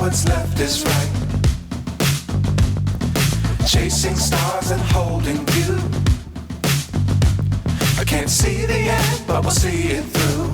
what's left is right. Chasing stars and holding you. I can't see the end, but we'll see it through.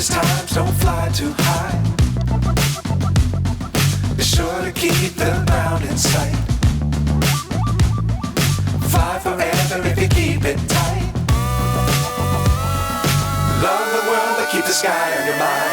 Times don't fly too high. Be sure to keep the ground in sight. Fly forever if you keep it tight. Love the world, but keep the sky on your mind.